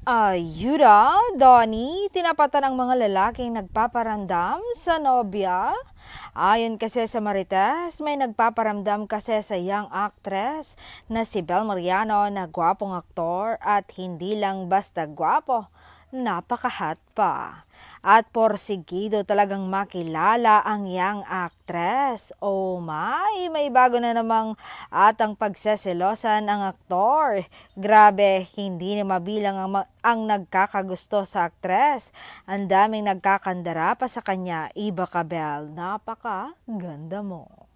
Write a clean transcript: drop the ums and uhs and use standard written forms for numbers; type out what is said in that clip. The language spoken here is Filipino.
Ayuda, Donnie, tinapatan ng mga lalaking nagpaparamdam sa nobya. Ayon kasi sa Marites, may nagpaparamdam kasi sa young actress na si Bel Mariano na gwapong aktor at hindi lang basta gwapo, napakahat pa. At porsigido talagang makilala ang young actress. Oh may bago na namang atang pagseselosan ang aktor. Grabe, hindi na mabilang ang nagkakagusto sa aktres. Ang daming nagkakandara pa sa kanya. Iba ka, Bel, napaka ganda mo.